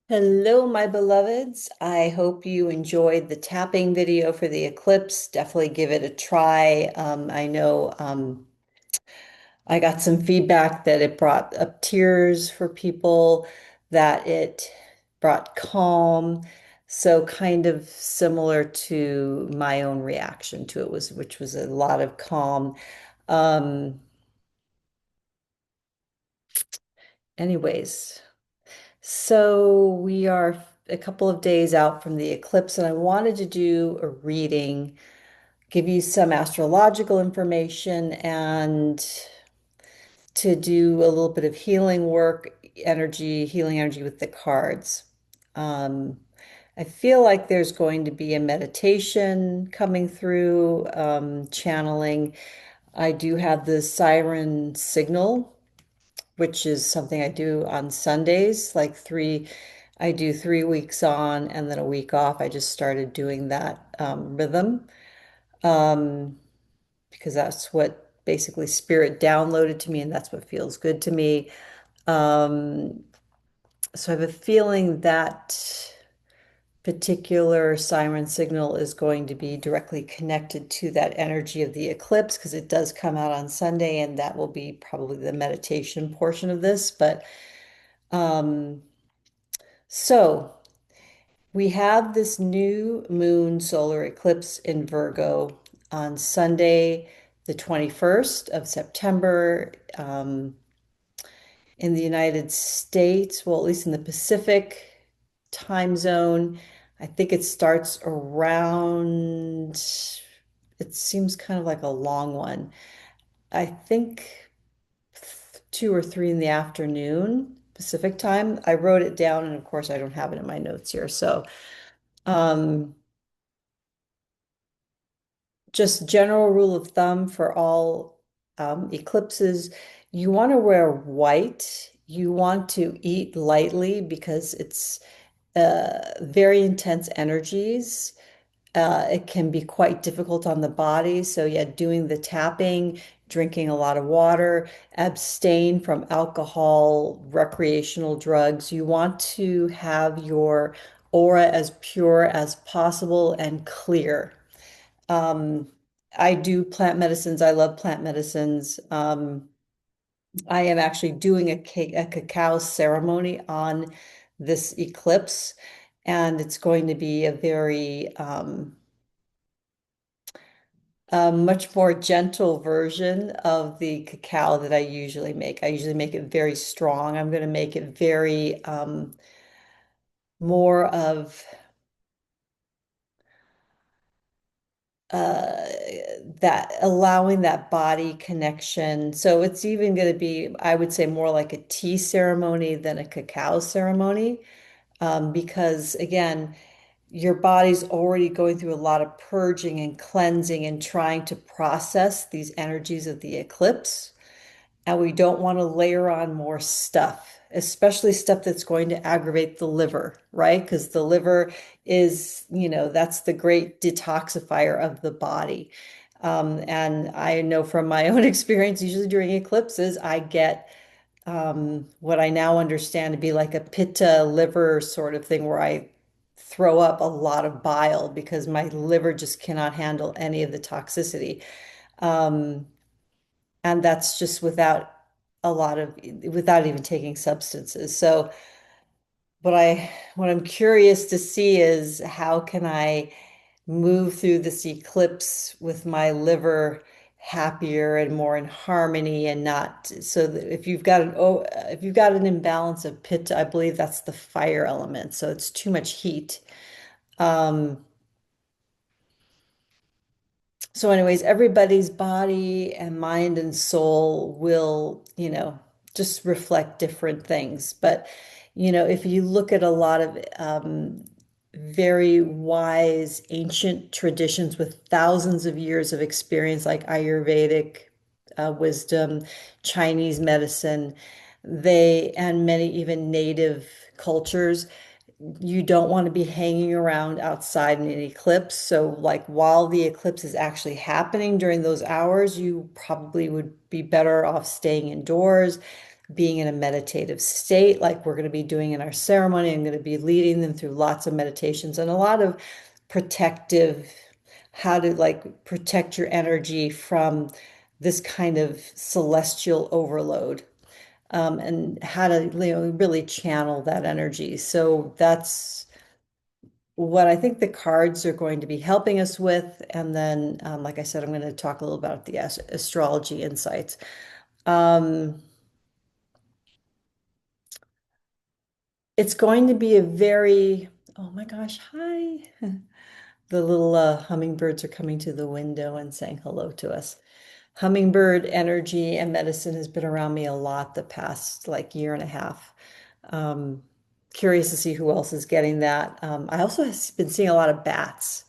Hello, my beloveds. I hope you enjoyed the tapping video for the eclipse. Definitely give it a try. I know I got some feedback that it brought up tears for people, that it brought calm. So kind of similar to my own reaction to it was, which was a lot of calm. Um, anyways. So we are a couple of days out from the eclipse, and I wanted to do a reading, give you some astrological information, and to do a little bit of healing work, healing energy with the cards. Um, I feel like there's going to be a meditation coming through, channeling. I do have the siren signal, which is something I do on Sundays, I do 3 weeks on and then a week off. I just started doing that rhythm um, because that's what basically spirit downloaded to me, and that's what feels good to me. Um, so I have a feeling that particular siren signal is going to be directly connected to that energy of the eclipse because it does come out on Sunday, and that will be probably the meditation portion of this. But um, so we have this new moon solar eclipse in Virgo on Sunday, the 21st of September, in the United States, well, at least in the Pacific time zone. I think it starts around, it seems kind of like a long one. I think 2 or 3 in the afternoon Pacific time. I wrote it down, and of course, I don't have it in my notes here. So, um, just general rule of thumb for all eclipses, you want to wear white. You want to eat lightly because it's very intense energies. It can be quite difficult on the body. So, yeah, doing the tapping, drinking a lot of water, abstain from alcohol, recreational drugs. You want to have your aura as pure as possible and clear. Um, I do plant medicines. I love plant medicines. I am actually doing a cacao ceremony on this eclipse, and it's going to be a much more gentle version of the cacao that I usually make. I usually make it very strong. I'm going to make it very more of uh that allowing that body connection. So it's even going to be, I would say, more like a tea ceremony than a cacao ceremony. Because again, your body's already going through a lot of purging and cleansing and trying to process these energies of the eclipse. And we don't want to layer on more stuff, especially stuff that's going to aggravate the liver, right? Because the liver is, that's the great detoxifier of the body. And I know from my own experience, usually during eclipses, I get what I now understand to be like a pitta liver sort of thing where I throw up a lot of bile because my liver just cannot handle any of the toxicity. Um, and that's just without even taking substances. So what I'm curious to see is how can I move through this eclipse with my liver happier and more in harmony, and not so that if you've got an imbalance of pitta, I believe that's the fire element, so it's too much heat. Um, So anyways, everybody's body and mind and soul will, just reflect different things. But, if you look at a lot of very wise ancient traditions with thousands of years of experience, like Ayurvedic wisdom, Chinese medicine, and many even native cultures, you don't want to be hanging around outside in an eclipse. So, like, while the eclipse is actually happening during those hours, you probably would be better off staying indoors. being in a meditative state, like we're going to be doing in our ceremony. I'm going to be leading them through lots of meditations and a lot of protective, how to like protect your energy from this kind of celestial overload, and how to, really channel that energy. So that's what I think the cards are going to be helping us with. And then, like I said, I'm going to talk a little about the astrology insights. Um, it's going to be a very, oh my gosh, hi. The little hummingbirds are coming to the window and saying hello to us. Hummingbird energy and medicine has been around me a lot the past like year and a half. Um, Curious to see who else is getting that. I also have been seeing a lot of bats.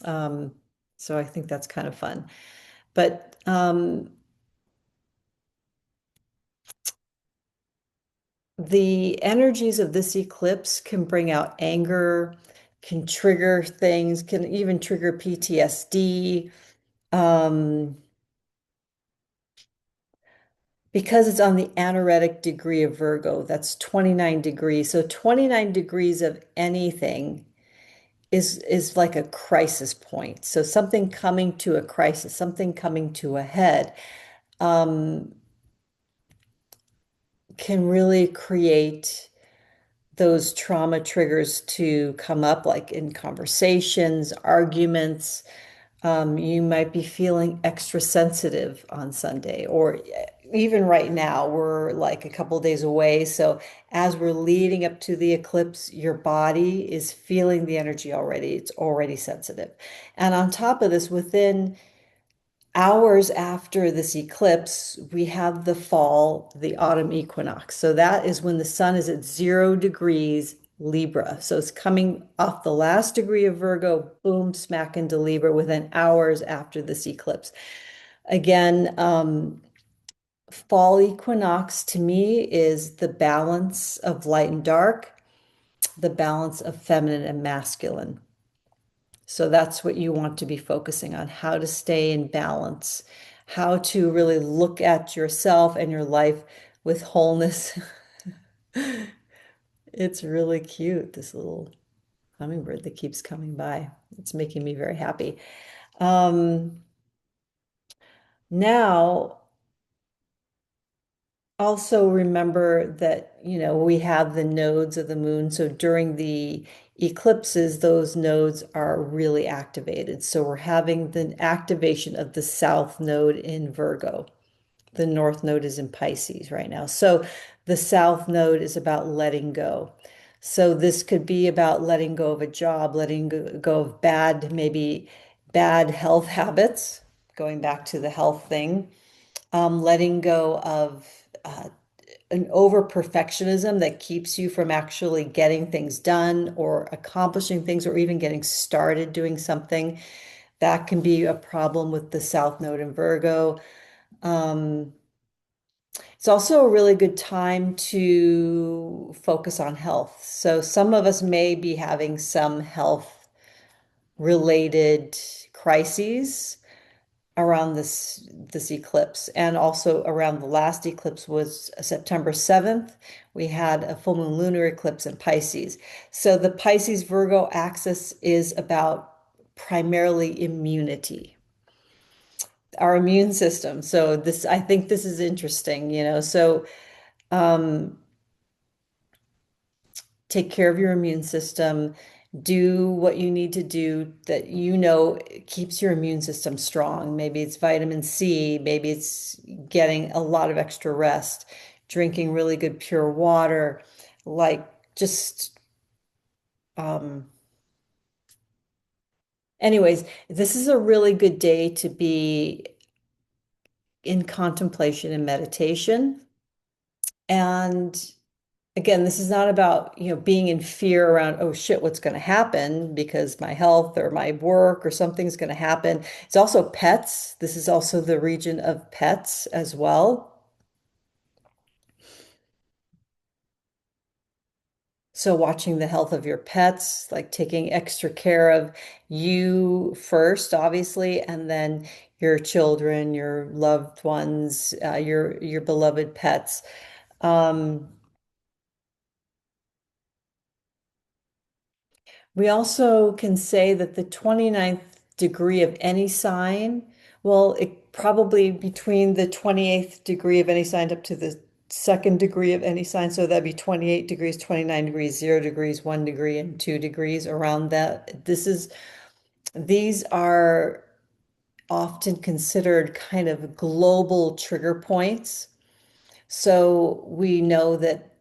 Um, so I think that's kind of fun. But the energies of this eclipse can bring out anger, can trigger things, can even trigger PTSD. Um, because it's on the anaretic degree of Virgo, that's 29 degrees. So 29 degrees of anything is like a crisis point. So something coming to a crisis, something coming to a head, um, can really create those trauma triggers to come up, like in conversations, arguments. You might be feeling extra sensitive on Sunday, or even right now, we're like a couple days away. So as we're leading up to the eclipse, your body is feeling the energy already. It's already sensitive. And on top of this, within hours after this eclipse, we have the fall, the autumn equinox. So that is when the sun is at 0 degrees Libra. So it's coming off the last degree of Virgo, boom, smack into Libra within hours after this eclipse. Again, fall equinox to me is the balance of light and dark, the balance of feminine and masculine. So that's what you want to be focusing on, how to stay in balance, how to really look at yourself and your life with wholeness. It's really cute, this little hummingbird that keeps coming by. It's making me very happy. Um, Now, also remember that, we have the nodes of the moon. So during the eclipses, those nodes are really activated. So we're having the activation of the south node in Virgo. The north node is in Pisces right now. So the south node is about letting go. So this could be about letting go of a job, letting go of maybe bad health habits, going back to the health thing, letting go of an over perfectionism that keeps you from actually getting things done or accomplishing things or even getting started doing something. That can be a problem with the South Node in Virgo. Um, it's also a really good time to focus on health. So some of us may be having some health related crises around this eclipse, and also around the last eclipse was September 7th. We had a full moon lunar eclipse in Pisces. So the Pisces Virgo axis is about primarily immunity, our immune system. So this, I think this is interesting, so um take care of your immune system, do what you need to do that keeps your immune system strong. Maybe it's vitamin C, maybe it's getting a lot of extra rest, drinking really good pure water, like just um anyways, this is a really good day to be in contemplation and meditation. And again, this is not about, being in fear around, oh shit, what's going to happen because my health or my work or something's going to happen. It's also pets. This is also the region of pets as well. So watching the health of your pets, like taking extra care of you first, obviously, and then your children, your loved ones, your beloved pets. Um, we also can say that the 29th degree of any sign, well, it probably between the 28th degree of any sign up to the second degree of any sign. So that'd be 28 degrees, 29 degrees, 0 degrees, 1 degree, and 2 degrees around that. These are often considered kind of global trigger points. So we know that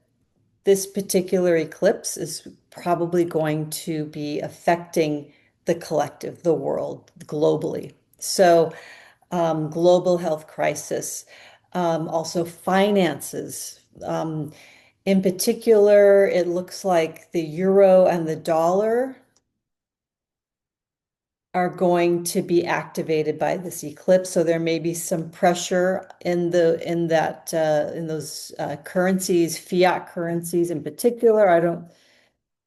this particular eclipse is probably going to be affecting the collective, the world, globally. So, global health crisis, also finances. In particular, it looks like the euro and the dollar are going to be activated by this eclipse. So there may be some pressure in those currencies, fiat currencies in particular. I don't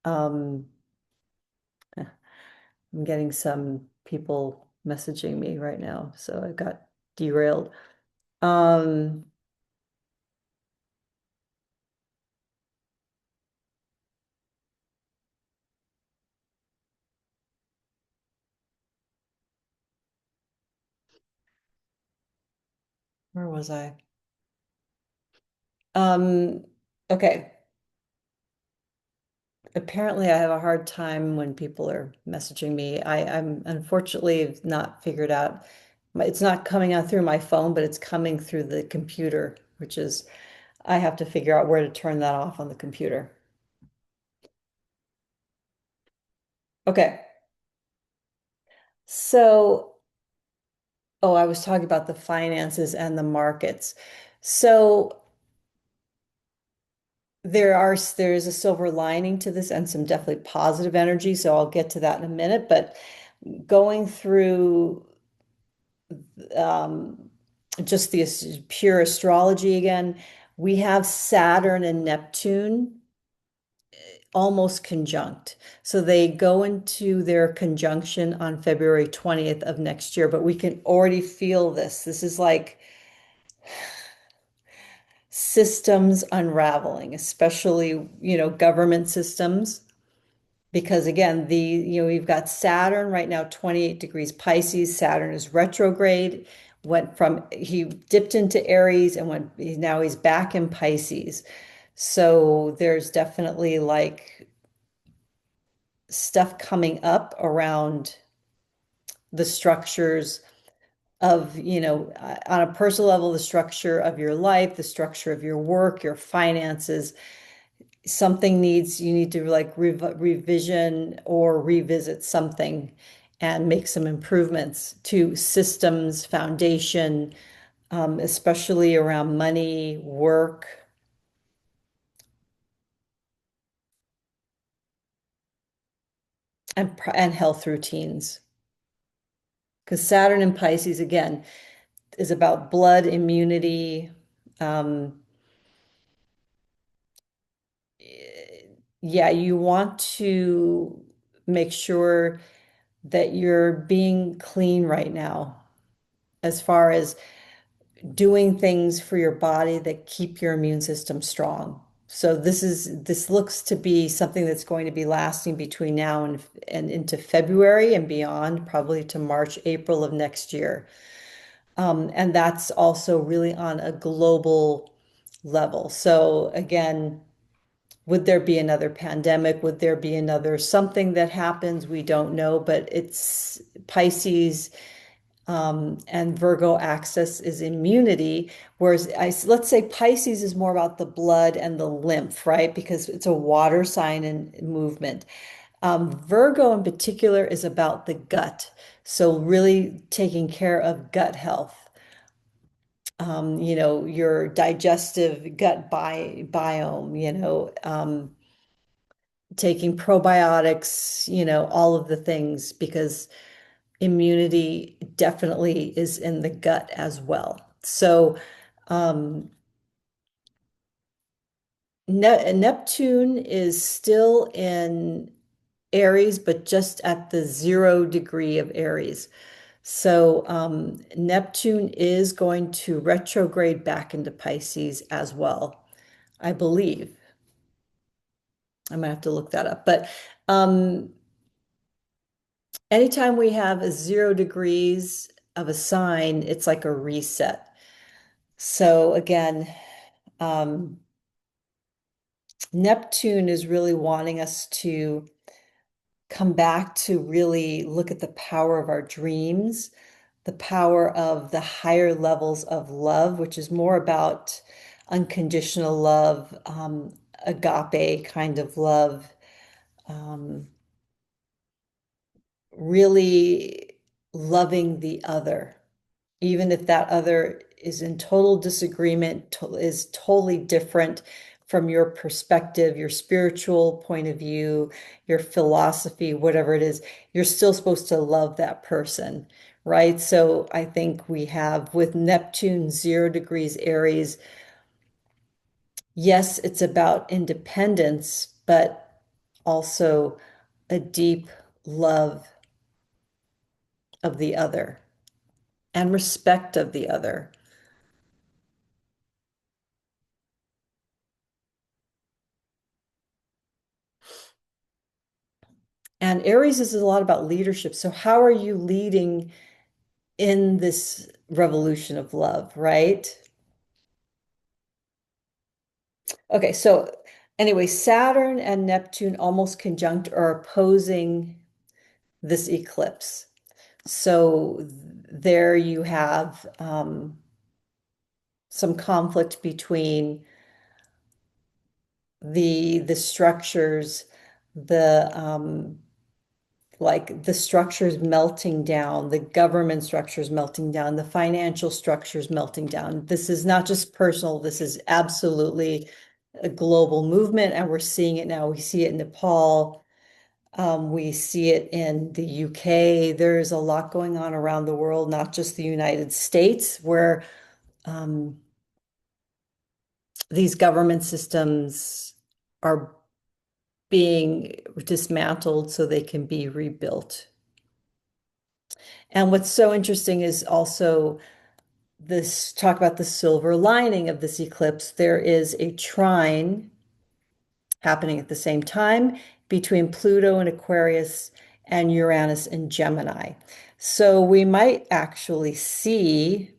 um I'm getting some people messaging me right now, so I got derailed. Um where was I? Um okay. Apparently, I have a hard time when people are messaging me. I'm unfortunately not figured out. It's not coming out through my phone, but it's coming through the computer, which is, I have to figure out where to turn that off on the computer. Okay. So, oh, I was talking about the finances and the markets. So there's a silver lining to this and some definitely positive energy. So I'll get to that in a minute. But going through um, just the pure astrology again, we have Saturn and Neptune almost conjunct. So they go into their conjunction on February 20th of next year, but we can already feel this. This is like systems unraveling, especially, government systems. Because again, we've got Saturn right now, 28 degrees Pisces. Saturn is retrograde, he dipped into Aries and now he's back in Pisces. So there's definitely like stuff coming up around the structures of, on a personal level, the structure of your life, the structure of your work, your finances. You need to like revision or revisit something and make some improvements to systems, foundation, especially around money, work, and health routines. Because Saturn in Pisces, again, is about blood, immunity. Um, yeah, you want to make sure that you're being clean right now as far as doing things for your body that keep your immune system strong. So this looks to be something that's going to be lasting between now and into February and beyond, probably to March, April of next year. And that's also really on a global level. So again, would there be another pandemic? Would there be another something that happens? We don't know, but it's Pisces and Virgo axis is immunity, whereas let's say Pisces is more about the blood and the lymph, right? Because it's a water sign and movement. Virgo in particular is about the gut. So really taking care of gut health. Your digestive gut biome, taking probiotics, all of the things because immunity definitely is in the gut as well. So, um, Neptune is still in Aries, but just at the 0 degree of Aries. So Neptune is going to retrograde back into Pisces as well, I believe. I might have to look that up. But um, anytime we have a 0 degrees of a sign, it's like a reset. So again, um, Neptune is really wanting us to come back to really look at the power of our dreams, the power of the higher levels of love, which is more about unconditional love, agape kind of love, um, really loving the other, even if that other is in total disagreement, is totally different from your perspective, your spiritual point of view, your philosophy, whatever it is, you're still supposed to love that person, right? So I think we have with Neptune 0 degrees Aries, yes, it's about independence, but also a deep love of the other and respect of the other. And Aries is a lot about leadership. So, how are you leading in this revolution of love, right? Okay, so anyway, Saturn and Neptune almost conjunct are opposing this eclipse. So, there you have some conflict between the structures, the like the structures melting down, the government structures melting down, the financial structures melting down. This is not just personal, this is absolutely a global movement, and we're seeing it now. We see it in Nepal, we see it in the UK. There's a lot going on around the world, not just the United States, where um, these government systems are being dismantled so they can be rebuilt. And what's so interesting is also this talk about the silver lining of this eclipse. There is a trine happening at the same time between Pluto and Aquarius and Uranus and Gemini. So we might actually see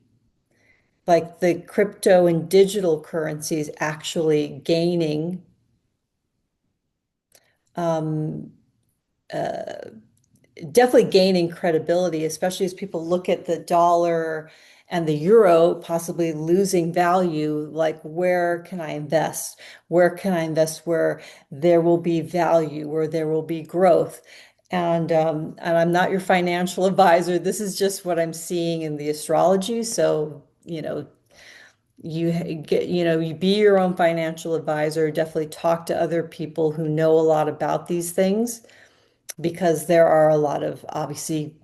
like the crypto and digital currencies actually gaining um, uh, definitely gaining credibility, especially as people look at the dollar and the euro possibly losing value. Like, where can I invest? Where can I invest where there will be value, where there will be growth? And I'm not your financial advisor. This is just what I'm seeing in the astrology. So, you get, you be your own financial advisor. Definitely talk to other people who know a lot about these things because there are a lot of obviously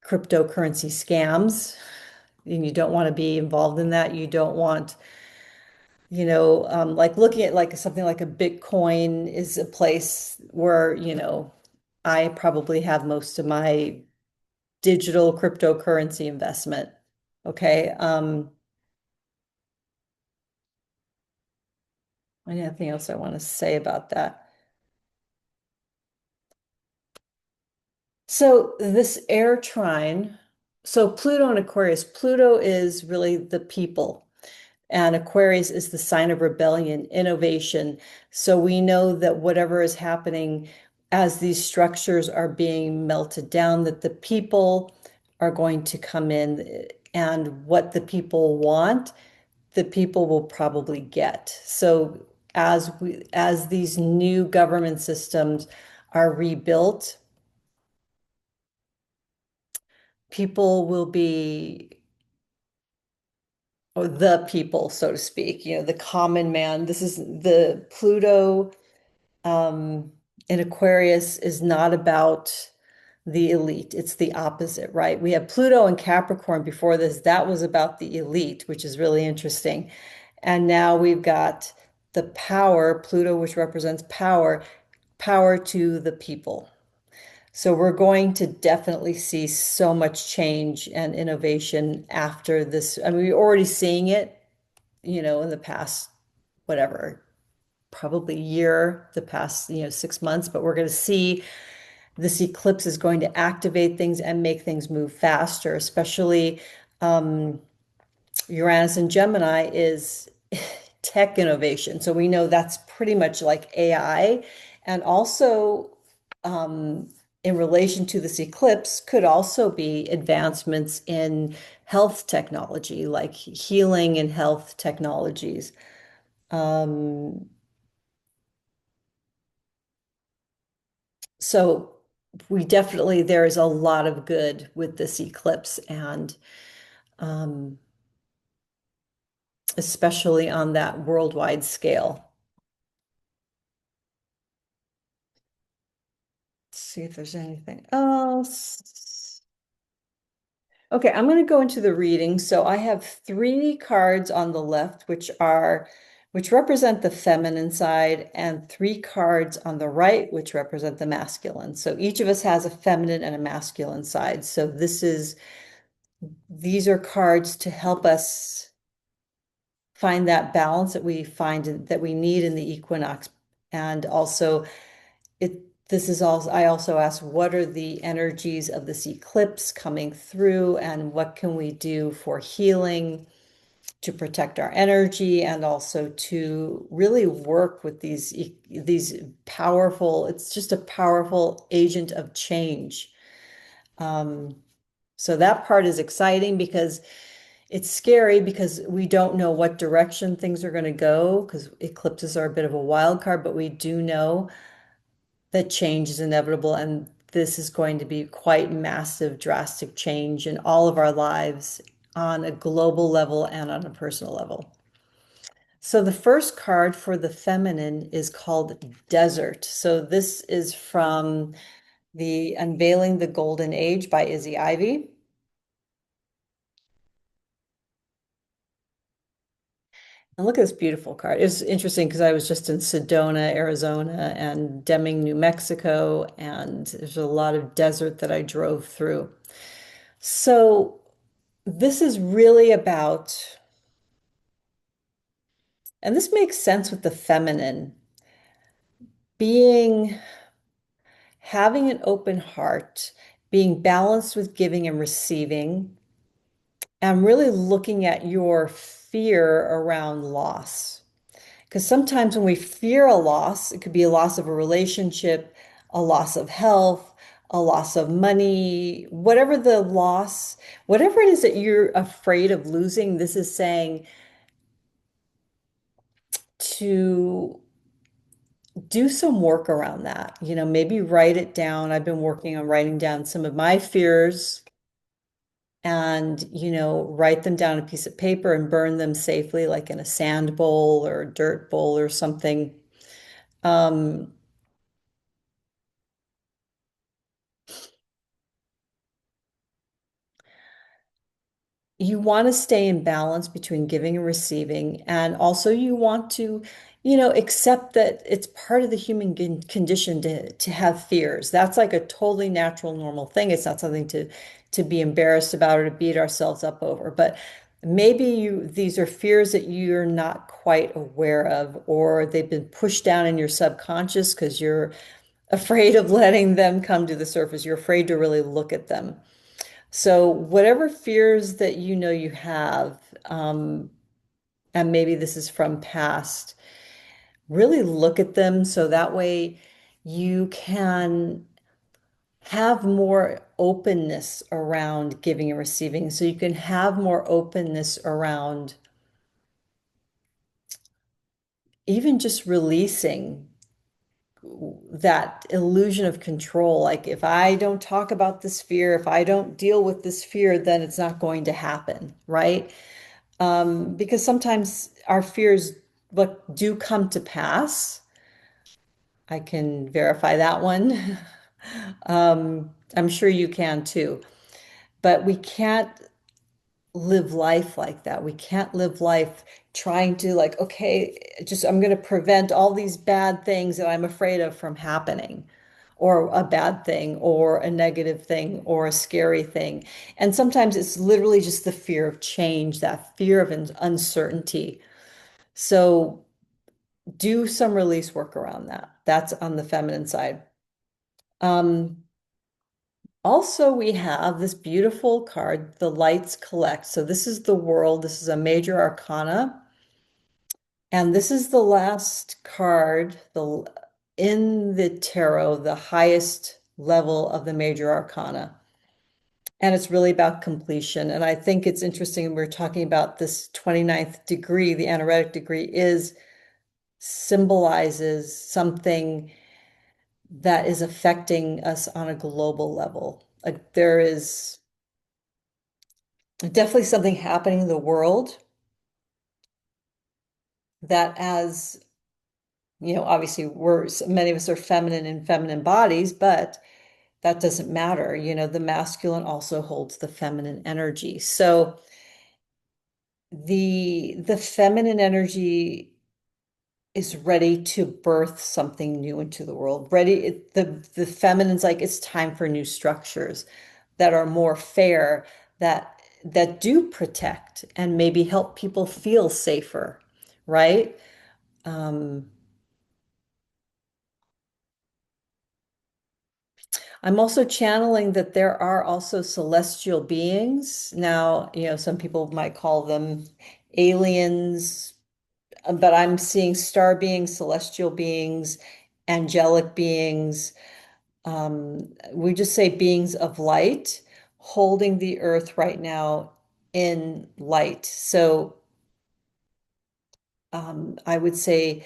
cryptocurrency scams, and you don't want to be involved in that. You don't want, like looking at like something like a Bitcoin is a place where, I probably have most of my digital cryptocurrency investment. Okay. Anything else I want to say about that? So this air trine, so Pluto and Aquarius, Pluto is really the people. And Aquarius is the sign of rebellion, innovation. So we know that whatever is happening as these structures are being melted down, that the people are going to come in, and what the people want, the people will probably get. So as these new government systems are rebuilt, people will be, or the people, so to speak, the common man. This is the Pluto um, in Aquarius is not about the elite. It's the opposite, right? We have Pluto and Capricorn before this. That was about the elite, which is really interesting. And now we've got the power, Pluto, which represents power, power to the people. So we're going to definitely see so much change and innovation after this. I mean, we're already seeing it, in the past, whatever, probably year, the past, 6 months, but we're going to see this eclipse is going to activate things and make things move faster, especially um, Uranus and Gemini is tech innovation. So we know that's pretty much like AI. And also, um, in relation to this eclipse, could also be advancements in health technology, like healing and health technologies. Um, so we definitely, there is a lot of good with this eclipse, and um, especially on that worldwide scale. See if there's anything else. Okay, I'm going to go into the reading. So I have three cards on the left, which represent the feminine side, and three cards on the right, which represent the masculine. So each of us has a feminine and a masculine side. So these are cards to help us find that balance that we need in the equinox. And also this is also, I also asked, what are the energies of this eclipse coming through, and what can we do for healing to protect our energy, and also to really work with these powerful, it's just a powerful agent of change. Um, so that part is exciting because it's scary because we don't know what direction things are going to go, because eclipses are a bit of a wild card, but we do know that change is inevitable, and this is going to be quite massive, drastic change in all of our lives on a global level and on a personal level. So the first card for the feminine is called Desert. So this is from the Unveiling the Golden Age by Izzy Ivy. And look at this beautiful card. It's interesting because I was just in Sedona, Arizona, and Deming, New Mexico, and there's a lot of desert that I drove through. So this is really about, and this makes sense with the feminine, being, having an open heart, being balanced with giving and receiving, and really looking at your fear around loss. Because sometimes when we fear a loss, it could be a loss of a relationship, a loss of health, a loss of money, whatever the loss, whatever it is that you're afraid of losing, this is saying to do some work around that. Maybe write it down. I've been working on writing down some of my fears and, write them down on a piece of paper and burn them safely, like in a sand bowl or a dirt bowl or something. Um, you want to stay in balance between giving and receiving. And also you want to, accept that it's part of the human condition to have fears. That's like a totally natural, normal thing. It's not something to be embarrassed about or to beat ourselves up over. But maybe these are fears that you're not quite aware of, or they've been pushed down in your subconscious because you're afraid of letting them come to the surface. You're afraid to really look at them. So whatever fears that you have, and maybe this is from past, really look at them so that way you can have more openness around giving and receiving. So you can have more openness around even just releasing that illusion of control. Like if I don't talk about this fear, if I don't deal with this fear, then it's not going to happen, right? Because sometimes our fears what do come to pass. I can verify that one. I'm sure you can too. But we can't live life like that. We can't live life trying to like, okay, just I'm going to prevent all these bad things that I'm afraid of from happening. or a bad thing or a negative thing or a scary thing. And sometimes it's literally just the fear of change, that fear of uncertainty. So do some release work around that. That's on the feminine side. Um, Also, we have this beautiful card, the Lights Collect. So this is the world. This is a major arcana. And this is the last card in the tarot, the highest level of the major arcana. And it's really about completion. And I think it's interesting. We're talking about this 29th degree, the anaretic degree is symbolizes something that is affecting us on a global level. Like there is definitely something happening in the world that as obviously many of us are feminine in feminine bodies, but that doesn't matter. The masculine also holds the feminine energy. So the feminine energy is ready to birth something new into the world. The feminine's like it's time for new structures that are more fair, that do protect and maybe help people feel safer, right? Um, I'm also channeling that there are also celestial beings. Now, some people might call them aliens, but I'm seeing star beings, celestial beings, angelic beings. We just say beings of light holding the earth right now in light. So I would say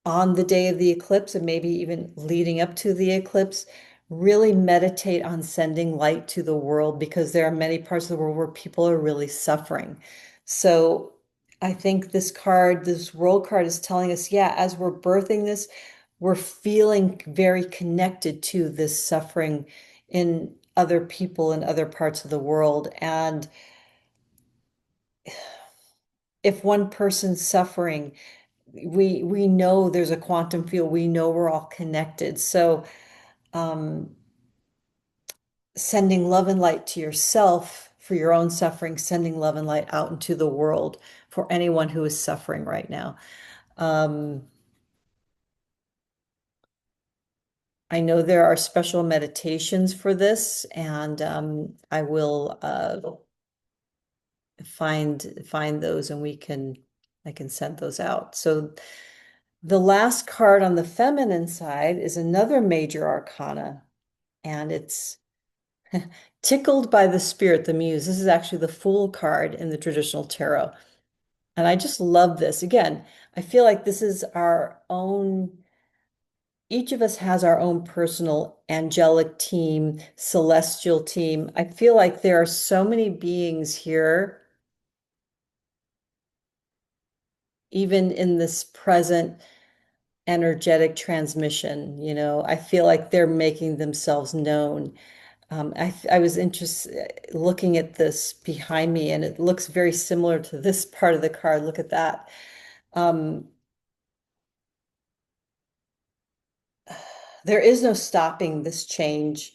on the day of the eclipse and maybe even leading up to the eclipse, really meditate on sending light to the world because there are many parts of the world where people are really suffering. So I think this world card is telling us, yeah, as we're birthing this, we're feeling very connected to this suffering in other people in other parts of the world. And if one person's suffering, we know there's a quantum field. We know we're all connected. So um, sending love and light to yourself for your own suffering, sending love and light out into the world for anyone who is suffering right now. Um, I know there are special meditations for this, and I will find those, and I can send those out. So the last card on the feminine side is another major arcana, and it's tickled by the spirit, the muse. This is actually the Fool card in the traditional tarot. And I just love this. Again, I feel like this is our own, each of us has our own personal angelic team, celestial team. I feel like there are so many beings here, even in this present energetic transmission. I feel like they're making themselves known. I was interested looking at this behind me, and it looks very similar to this part of the card. Look at that. Um, there is no stopping this change.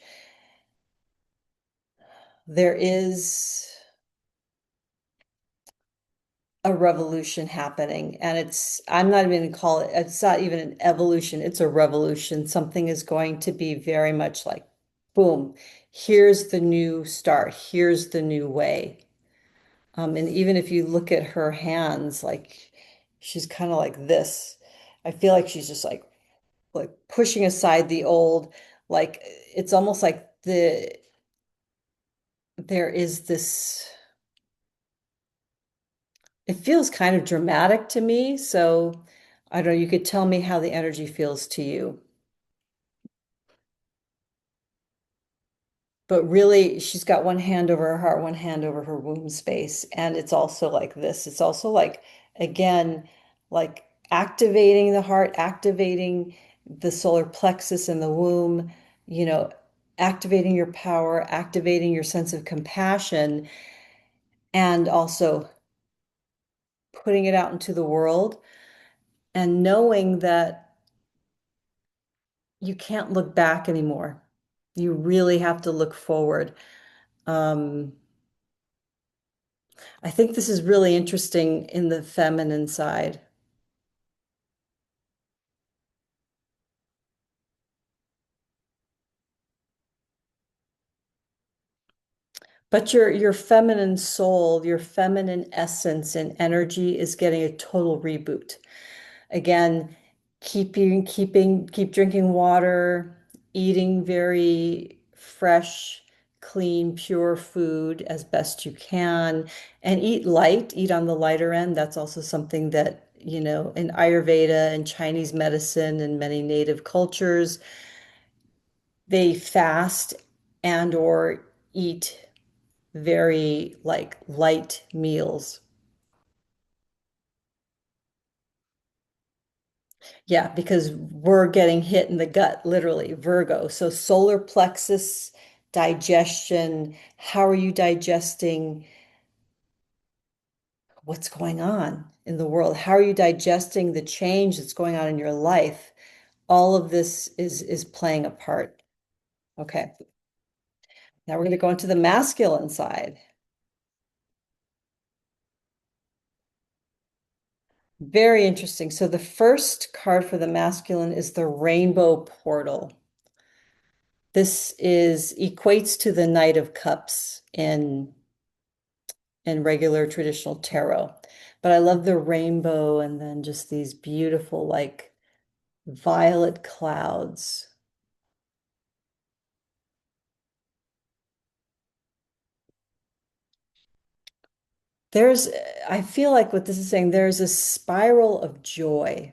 There is a revolution happening, and I'm not even gonna call it's not even an evolution, it's a revolution. Something is going to be very much like, boom, here's the new start, here's the new way. And even if you look at her hands, like she's kind of like this. I feel like she's just like pushing aside the old, like it's almost like there is this, it feels kind of dramatic to me. So I don't know, you could tell me how the energy feels to you. But really, she's got one hand over her heart, one hand over her womb space. And it's also like this. It's also like, again, like activating the heart, activating the solar plexus in the womb, you know, activating your power, activating your sense of compassion, and also putting it out into the world and knowing that you can't look back anymore. You really have to look forward. Um, I think this is really interesting in the feminine side. But your feminine soul, your feminine essence and energy is getting a total reboot. Again, keep drinking water, eating very fresh, clean, pure food as best you can, and eat light, eat on the lighter end. That's also something that, in Ayurveda and Chinese medicine and many native cultures, they fast and or eat very like light meals. Yeah, because we're getting hit in the gut, literally, Virgo. So solar plexus, digestion, how are you digesting what's going on in the world? How are you digesting the change that's going on in your life? All of this is playing a part. Okay. Now we're going to go into the masculine side. Very interesting. So the first card for the masculine is the rainbow portal. This is equates to the Knight of Cups in regular traditional tarot. But I love the rainbow and then just these beautiful like violet clouds. There's, I feel like what this is saying, there's a spiral of joy.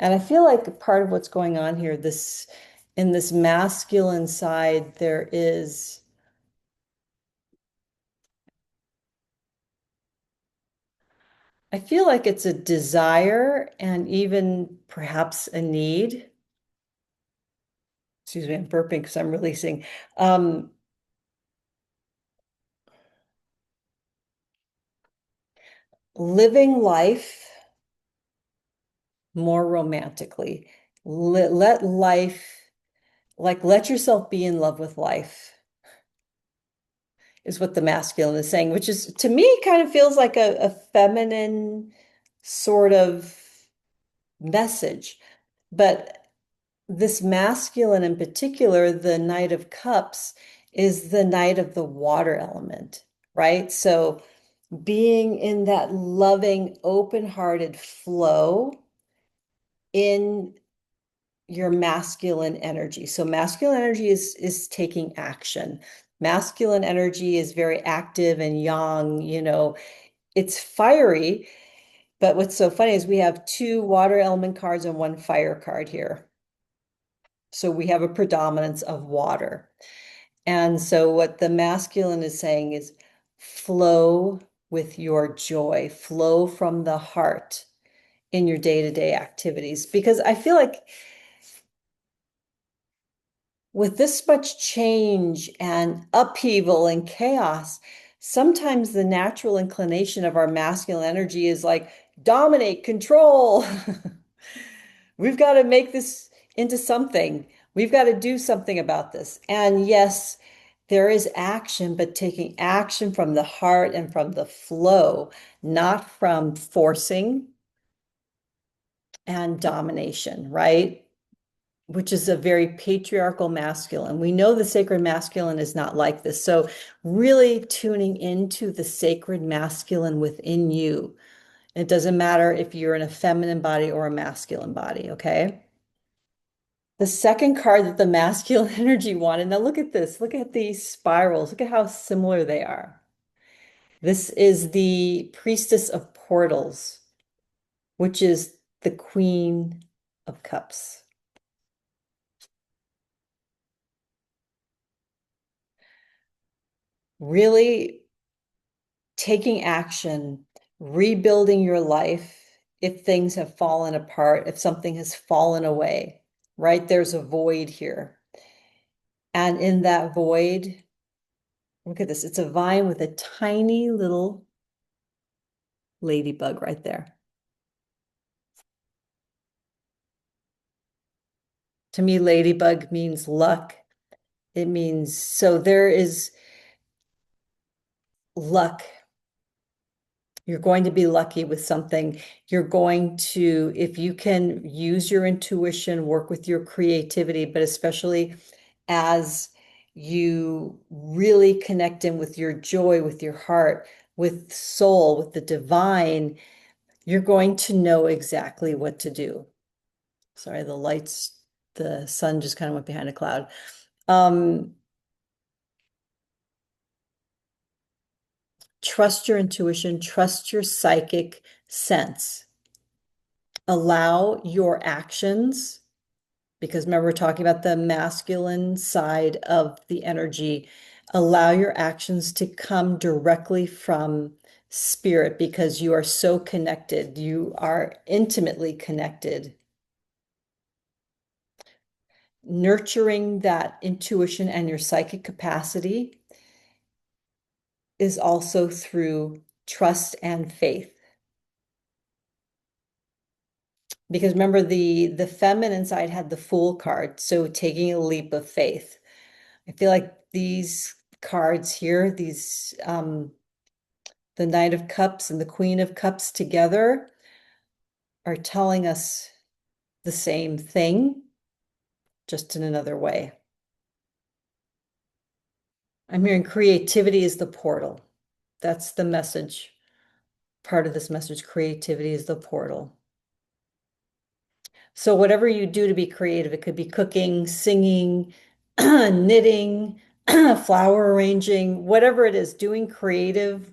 And I feel like part of what's going on here, this in this masculine side, there is, I feel like it's a desire and even perhaps a need. Excuse me, I'm burping because I'm releasing. Um, Living life more romantically. Let life, like, let yourself be in love with life, is what the masculine is saying, which is to me kind of feels like a feminine sort of message. But this masculine in particular, the Knight of Cups, is the knight of the water element, right? So being in that loving, open-hearted flow in your masculine energy. So masculine energy is taking action. Masculine energy is very active and young, it's fiery, but what's so funny is we have two water element cards and one fire card here. So we have a predominance of water. And so what the masculine is saying is flow with your joy, flow from the heart in your day-to-day activities. Because I feel like with this much change and upheaval and chaos, sometimes the natural inclination of our masculine energy is like dominate, control. We've got to make this into something. We've got to do something about this. And yes, there is action, but taking action from the heart and from the flow, not from forcing and domination, right? Which is a very patriarchal masculine. We know the sacred masculine is not like this. So really tuning into the sacred masculine within you. It doesn't matter if you're in a feminine body or a masculine body, okay? The second card that the masculine energy wanted, now look at this. Look at these spirals. Look at how similar they are. This is the Priestess of Portals, which is the Queen of Cups. Really taking action, rebuilding your life if things have fallen apart, if something has fallen away, right? There's a void here. And in that void, look at this. It's a vine with a tiny little ladybug right there. To me, ladybug means luck. It means so there is luck. You're going to be lucky with something. You're going to, if you can use your intuition, work with your creativity, but especially as you really connect in with your joy, with your heart, with soul, with the divine, you're going to know exactly what to do. Sorry, the lights, the sun just kind of went behind a cloud. Um, trust your intuition, trust your psychic sense. Allow your actions, because remember, we're talking about the masculine side of the energy. Allow your actions to come directly from spirit because you are so connected. You are intimately connected. Nurturing that intuition and your psychic capacity is also through trust and faith. Because remember, the feminine side had the Fool card, so taking a leap of faith. I feel like these cards here, these the Knight of Cups and the Queen of Cups together are telling us the same thing, just in another way. I'm hearing creativity is the portal. That's the message. Part of this message, creativity is the portal. So whatever you do to be creative, it could be cooking, singing, knitting, flower arranging, whatever it is, doing creative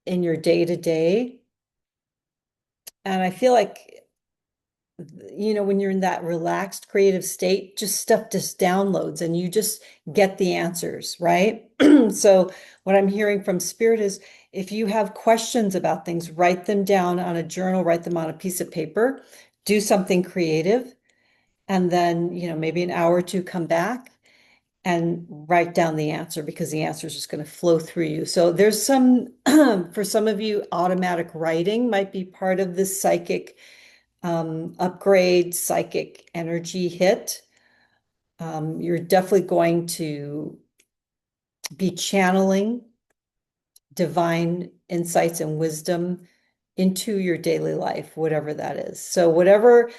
in your day to day. And I feel like, when you're in that relaxed creative state, just stuff just downloads and you just get the answers, right? So what I'm hearing from spirit is if you have questions about things, write them down on a journal, write them on a piece of paper, do something creative, and then, maybe an hour or two, come back and write down the answer because the answer is just going to flow through you. So there's some, for some of you, automatic writing might be part of this psychic upgrade, psychic energy hit. You're definitely going to be channeling divine insights and wisdom into your daily life, whatever that is. So whatever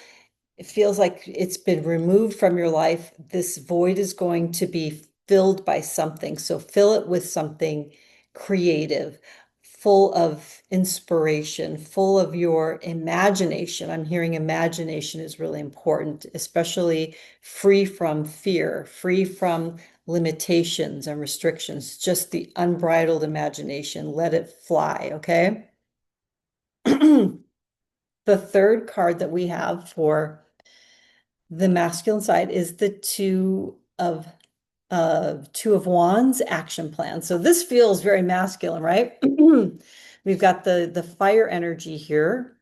it feels like it's been removed from your life, this void is going to be filled by something. So fill it with something creative, full of inspiration, full of your imagination. I'm hearing imagination is really important, especially free from fear, free from limitations and restrictions, just the unbridled imagination. Let it fly, okay? The third card that we have for the masculine side is the Two of Wands action plan. So this feels very masculine, right? We've got the fire energy here.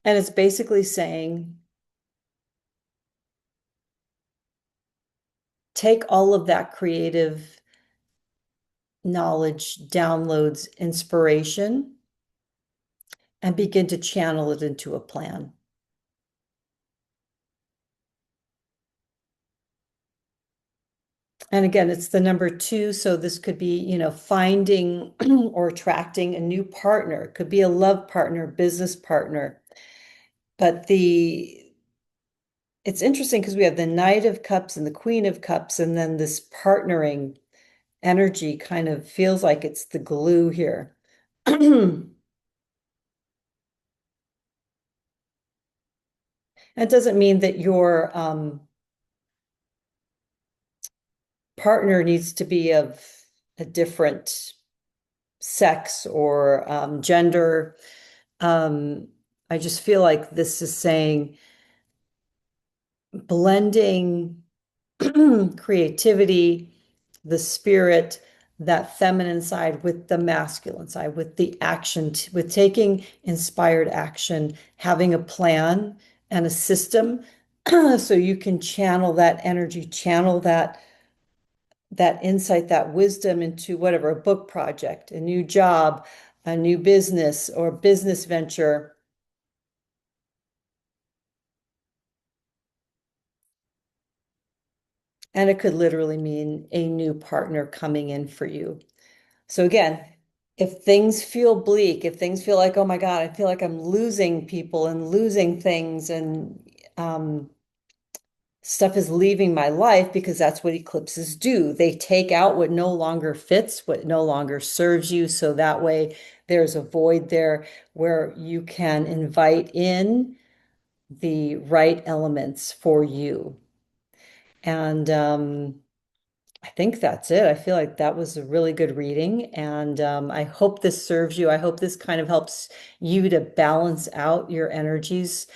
And it's basically saying, take all of that creative knowledge, downloads, inspiration, and begin to channel it into a plan. And again, it's the number two. So this could be, finding or attracting a new partner. It could be a love partner, business partner. But it's interesting because we have the Knight of Cups and the Queen of Cups, and then this partnering energy kind of feels like it's the glue here. It doesn't mean that your partner needs to be of a different sex or gender. I just feel like this is saying blending creativity, the spirit, that feminine side with the masculine side, with the action, with taking inspired action, having a plan and a system so you can channel that energy, channel that insight, that wisdom into whatever, a book project, a new job, a new business or business venture. And it could literally mean a new partner coming in for you. So again, if things feel bleak, if things feel like, oh my God, I feel like I'm losing people and losing things and stuff is leaving my life, because that's what eclipses do. They take out what no longer fits, what no longer serves you. So that way there's a void there where you can invite in the right elements for you. And I think that's it. I feel like that was a really good reading, and I hope this serves you. I hope this kind of helps you to balance out your energies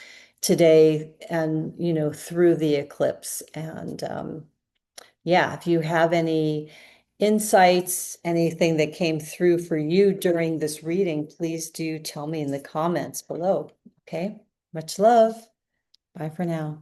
today and, through the eclipse. And yeah, if you have any insights, anything that came through for you during this reading, please do tell me in the comments below. Okay? Much love. Bye for now.